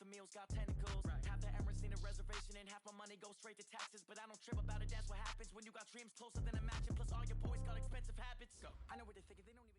meals got tentacles. Half the Emirates need a reservation and half my money goes straight to taxes. But I don't trip about it, that's what happens when you got dreams closer than a match. And plus all your boys got expensive habits. Go. I know what they're thinking, they don't even...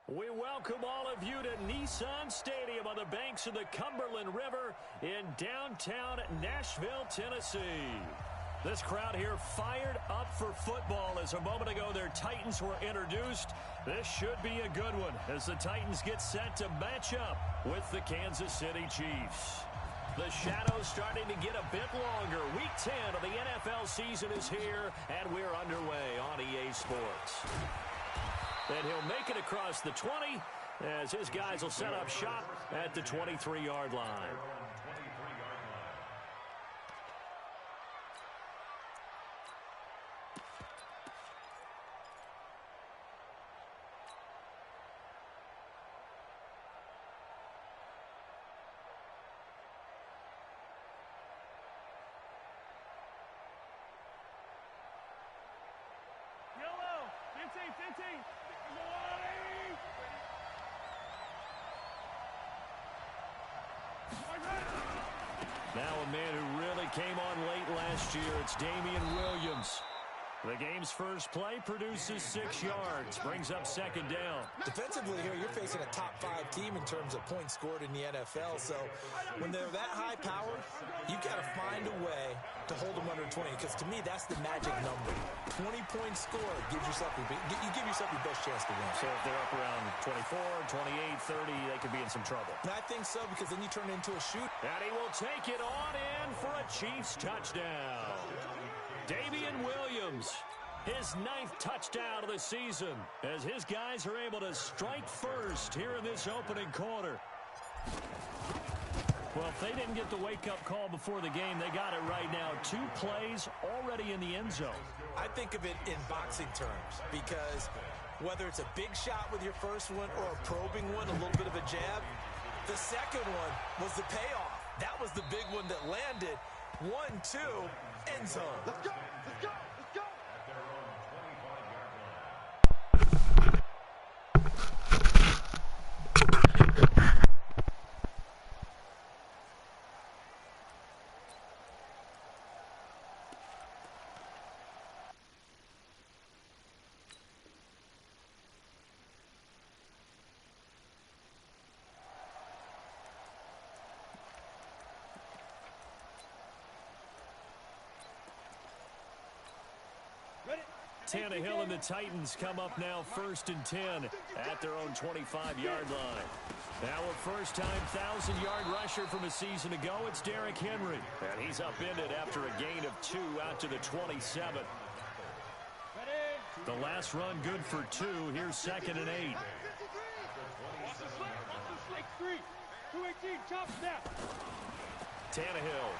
We welcome all of you to Nissan Stadium on the banks of the Cumberland River in downtown Nashville, Tennessee. This crowd here fired up for football as a moment ago their Titans were introduced. This should be a good one as the Titans get set to match up with the Kansas City Chiefs. The shadows starting to get a bit longer. Week 10 of the NFL season is here, and we're underway on EA Sports. And he'll make it across the 20 as his guys will set up shop at the 23-yard line. Now a man who really came on late last year, it's Damian Williams. The game's first play produces 6 yards, brings up second down. Defensively here, you're facing a top 5 team in terms of points scored in the NFL. So when they're that high powered, you got to find a way to hold them under 20. Because to me, that's the magic number. 20 points scored gives yourself you give yourself your best chance to win. So if they're up around 24, 28, 30, they could be in some trouble. And I think so, because then you turn it into a shoot. And he will take it on in for a Chiefs touchdown. Damian Williams, his 9th touchdown of the season, as his guys are able to strike first here in this opening quarter. Well, if they didn't get the wake-up call before the game, they got it right now. 2 plays already in the end zone. I think of it in boxing terms, because whether it's a big shot with your first one or a probing one, a little bit of a jab, the second one was the payoff. That was the big one that landed. 1-2, end zone. Let's go, let's go, let's go. Tannehill and the Titans come up now 1st and 10 at their own 25-yard line. Now a first-time 1,000-yard rusher from a season ago, it's Derrick Henry. And he's upended after a gain of 2 out to the 27. The last run good for 2. Here's 2nd and 8. Tannehill.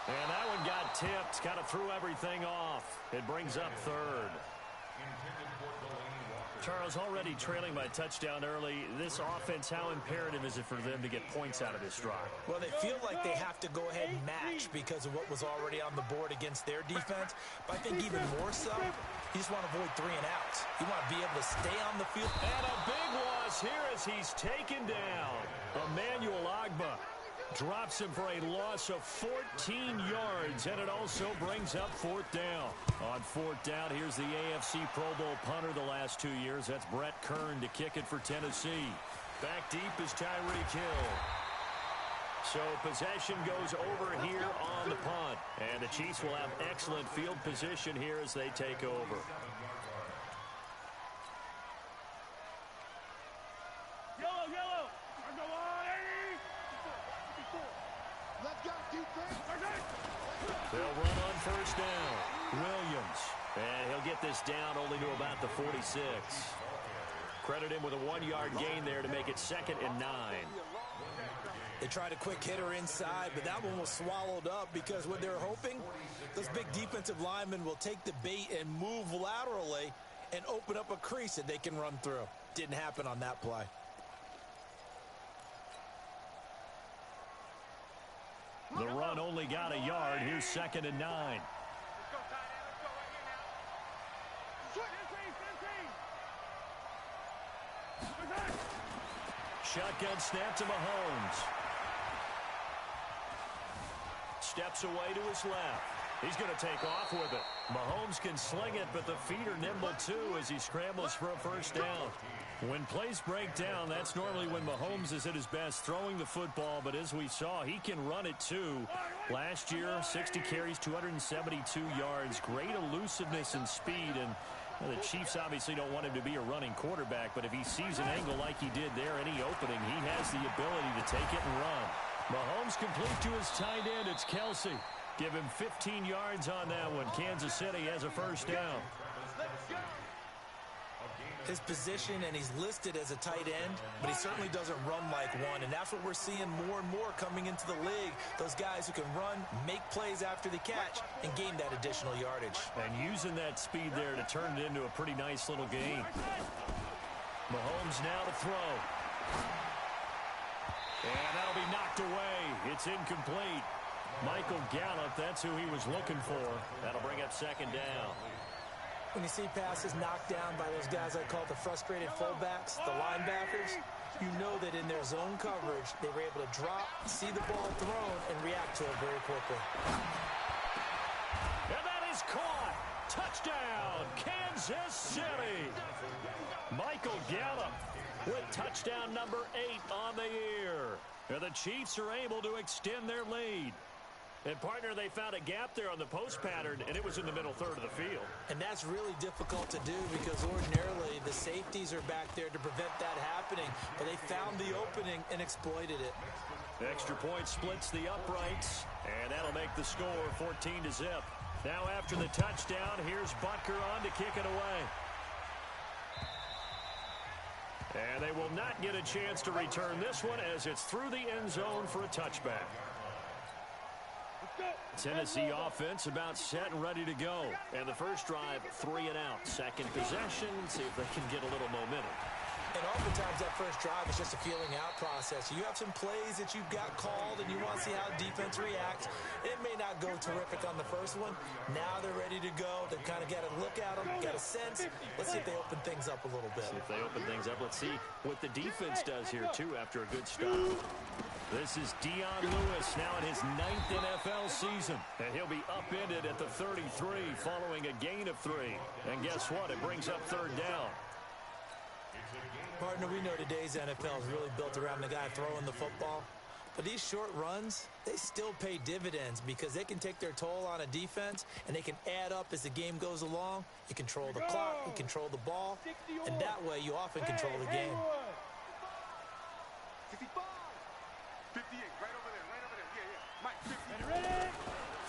And that one got tipped, kind of threw everything off. It brings up 3rd. Charles, already trailing by touchdown early. This offense, how imperative is it for them to get points out of this drive? Well, they feel like they have to go ahead and match because of what was already on the board against their defense. But I think even more so, you just want to avoid 3 and outs. You want to be able to stay on the field. And a big loss here as he's taken down. Emmanuel Ogbah drops him for a loss of 14 yards, and it also brings up 4th down. On 4th down, here's the AFC Pro Bowl punter the last 2 years. That's Brett Kern to kick it for Tennessee. Back deep is Tyreek Hill. So possession goes over here on the punt, and the Chiefs will have excellent field position here as they take over. They'll run on 1st down. Williams. And he'll get this down only to about the 46. Credit him with a 1-yard gain there to make it 2nd and 9. They tried a quick hitter inside, but that one was swallowed up because what they're hoping, those big defensive linemen will take the bait and move laterally and open up a crease that they can run through. Didn't happen on that play. The run only got a yard. Here's 2nd and 9. Shotgun snap to Mahomes. Steps away to his left. He's going to take off with it. Mahomes can sling it, but the feet are nimble too as he scrambles for a first down. When plays break down, that's normally when Mahomes is at his best throwing the football, but as we saw, he can run it too. Last year, 60 carries, 272 yards, great elusiveness and speed, and the Chiefs obviously don't want him to be a running quarterback, but if he sees an angle like he did there, any opening, he has the ability to take it and run. Mahomes complete to his tight end. It's Kelsey. Give him 15 yards on that one. Kansas City has a first down. His position, and he's listed as a tight end, but he certainly doesn't run like one, and that's what we're seeing more and more coming into the league. Those guys who can run, make plays after the catch, and gain that additional yardage. And using that speed there to turn it into a pretty nice little game. Mahomes now to throw. And that'll be knocked away. It's incomplete. Michael Gallup, that's who he was looking for. That'll bring up second down. When you see passes knocked down by those guys I call the frustrated fullbacks, the linebackers, you know that in their zone coverage, they were able to drop, see the ball thrown, and react to it very quickly. And that is caught. Touchdown, Kansas City. Michael Gallup with touchdown number 8 on the year. And the Chiefs are able to extend their lead. And, partner, they found a gap there on the post pattern, and it was in the middle third of the field. And that's really difficult to do because ordinarily the safeties are back there to prevent that happening. But they found the opening and exploited it. Extra point splits the uprights, and that'll make the score 14-0. Now after the touchdown, here's Butker on to kick it away. And they will not get a chance to return this one as it's through the end zone for a touchback. Tennessee offense about set and ready to go. And the first drive, 3 and out. Second possession, see if they can get a little momentum. And oftentimes that first drive is just a feeling out process. You have some plays that you've got called and you want to see how defense reacts. It may not go terrific on the first one. Now they're ready to go. They've kind of got to look at them, got a sense. Let's see if they open things up a little bit. See if they open things up. Let's see what the defense does here, too, after a good start. This is Dion Lewis now in his 9th NFL season. And he'll be upended at the 33 following a gain of 3. And guess what? It brings up third down. Partner, we know today's NFL is really built around the guy throwing the football. But these short runs, they still pay dividends because they can take their toll on a defense and they can add up as the game goes along. You control the clock, you control the ball, and that way you often control the game. 55. 58, right over there, yeah. Mike, 50.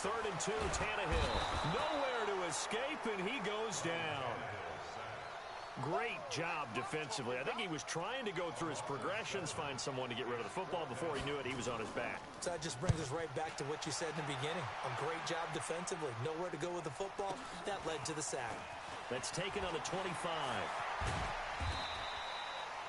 Third and 2, Tannehill. Nowhere to escape, and he goes down. Great job defensively. I think he was trying to go through his progressions, find someone to get rid of the football. Before he knew it, he was on his back. So that just brings us right back to what you said in the beginning. A great job defensively. Nowhere to go with the football. That led to the sack. That's taken on the 25.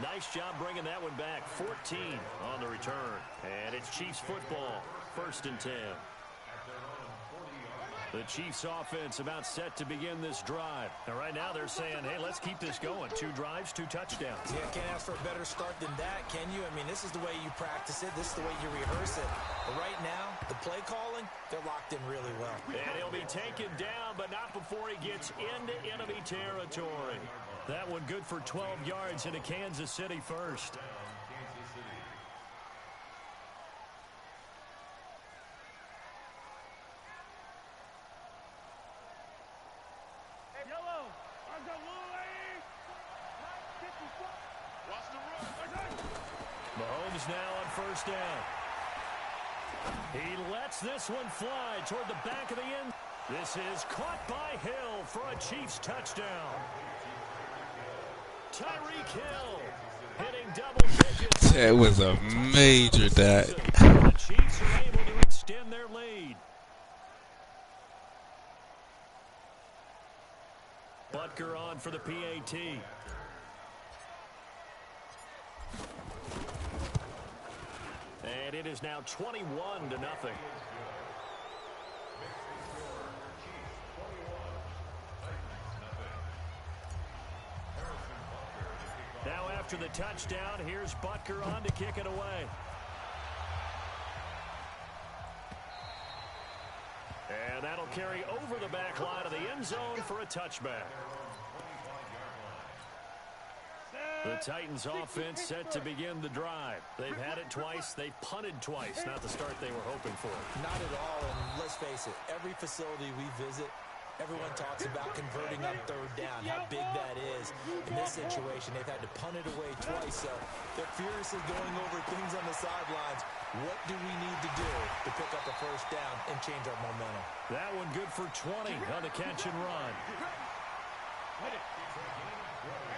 Nice job bringing that one back. 14 on the return. And it's Chiefs football. 1st and 10. The Chiefs offense about set to begin this drive. And right now they're saying, hey, let's keep this going. 2 drives, 2 touchdowns. Yeah, can't ask for a better start than that, can you? I mean, this is the way you practice it. This is the way you rehearse it. But right now, the play calling, they're locked in really well. And he'll be taken down, but not before he gets into enemy territory. That one good for 12 yards into Kansas City first. Mahomes now on first down. He lets this one fly toward the back of the end. This is caught by Hill for a Chiefs touchdown. Tyreek Hill hitting double digits. That was a major dive. The Chiefs are able to extend their lead. Butker on for the PAT. And it is now 21-0. Now After the touchdown, here's Butker on to kick it away. And that'll carry over the back line of the end zone for a touchback. The Titans offense set to begin the drive. They've had it twice. They've punted twice. Not the start they were hoping for. Not at all, and let's face it, every facility we visit, everyone talks about converting on third down, how big that is. In this situation, they've had to punt it away twice, so they're furiously going over things on the sidelines. What do we need to do to pick up a first down and change our momentum? That one good for 20 on the catch and run.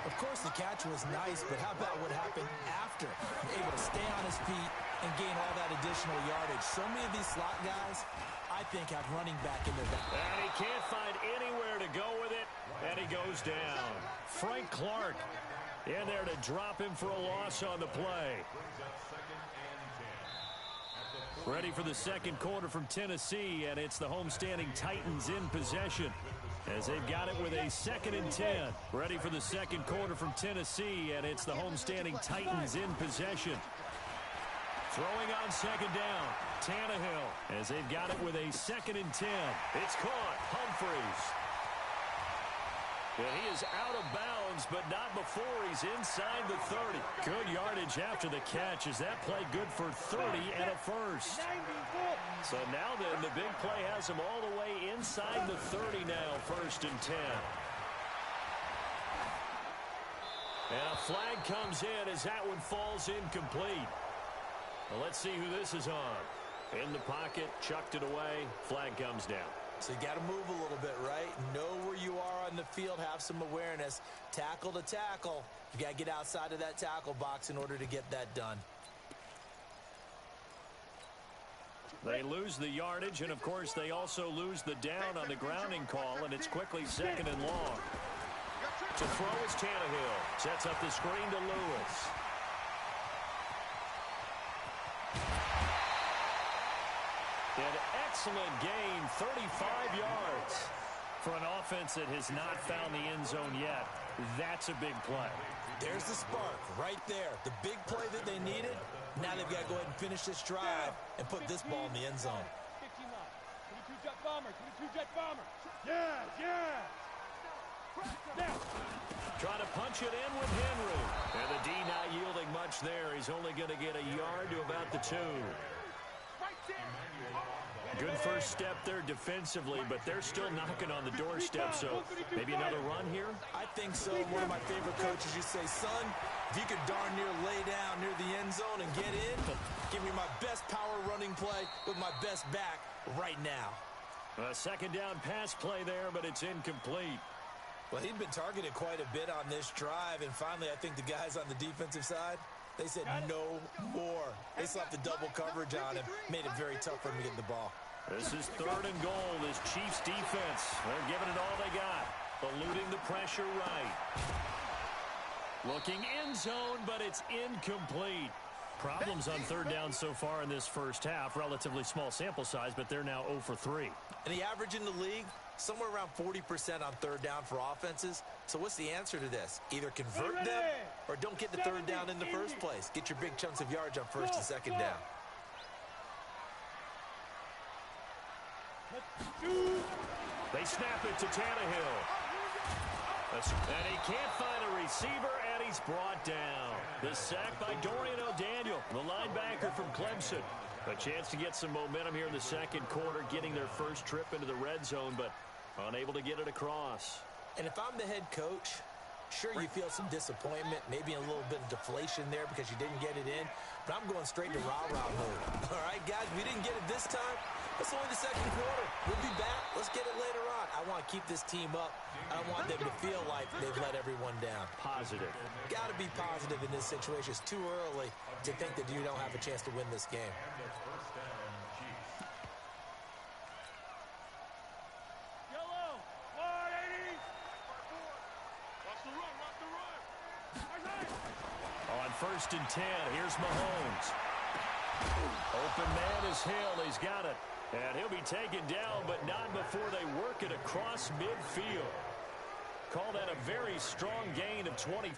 Of course, the catch was nice, but how about what happened after? Able to stay on his feet and gain all that additional yardage. So many of these slot guys, I think, have running back in their back. And he can't find anywhere to go with it, and he goes down. Frank Clark in there to drop him for a loss on the play. Ready for the second quarter from Tennessee, and it's the homestanding Titans in possession as they've got it with a 2nd and 10. Ready for the second quarter from Tennessee, and it's the homestanding Titans in possession. Throwing on second down, Tannehill, as they've got it with a 2nd and 10. It's caught, Humphries. And he is out of bounds, but not before he's inside the 30. Good yardage after the catch as that play good for 30 and a first. So now then, the big play has him all the way inside the 30 now, 1st and 10. And a flag comes in as that one falls incomplete. Well, let's see who this is on. In the pocket, chucked it away, flag comes down. So you got to move a little bit, right? Know where you are on the field, have some awareness. Tackle to tackle. You got to get outside of that tackle box in order to get that done. They lose the yardage, and of course they also lose the down on the grounding call, and it's quickly 2nd and long. To throw is Tannehill. Sets up the screen to Lewis. An excellent gain, 35 yards. For an offense that has not found the end zone yet, that's a big play. There's the spark right there. The big play that they needed. Now they've got to go ahead and finish this drive and put this ball in the end zone. 22 jet bomber, 22 jet bomber. Yeah. Trying to punch it in with Henry. And the D not yielding much there. He's only going to get a yard to about the 2. Good first step there defensively, but they're still knocking on the doorstep, so maybe another run here? I think so. One of my favorite coaches used to say, son, if you could darn near lay down near the end zone and get in, give me my best power running play with my best back right now. A 2nd down pass play there, but it's incomplete. Well, he'd been targeted quite a bit on this drive, and finally I think the guys on the defensive side, they said no more. They slapped the double coverage on him, made it very tough for him to get the ball. This is 3rd and goal. This Chiefs defense, they're giving it all they got. Eluding the pressure right. Looking end zone, but it's incomplete. Problems on 3rd down so far in this first half. Relatively small sample size, but they're now 0 for 3. And the average in the league, somewhere around 40% on 3rd down for offenses. So what's the answer to this? Either convert them or don't get the 3rd down in the first place. Get your big chunks of yards on 1st and 2nd down. They snap it to Tannehill. And he can't find a receiver, and he's brought down. The sack by Dorian O'Daniel, the linebacker from Clemson. A chance to get some momentum here in the second quarter, getting their first trip into the red zone, but unable to get it across. And if I'm the head coach, sure, you feel some disappointment, maybe a little bit of deflation there because you didn't get it in, but I'm going straight to rah-rah mode. All right, guys, we didn't get it this time. It's only the second quarter. We'll be back. Let's get it later on. I want to keep this team up. I don't want them to feel like they've let everyone down. Positive. Got to be positive in this situation. It's too early to think that you don't have a chance to win this game. Yellow, 180. Watch the run. On 1st and 10, here's Mahomes. Open man is Hill. He's got it. And he'll be taken down, but not before they work it across midfield. Call that a very strong gain of 20.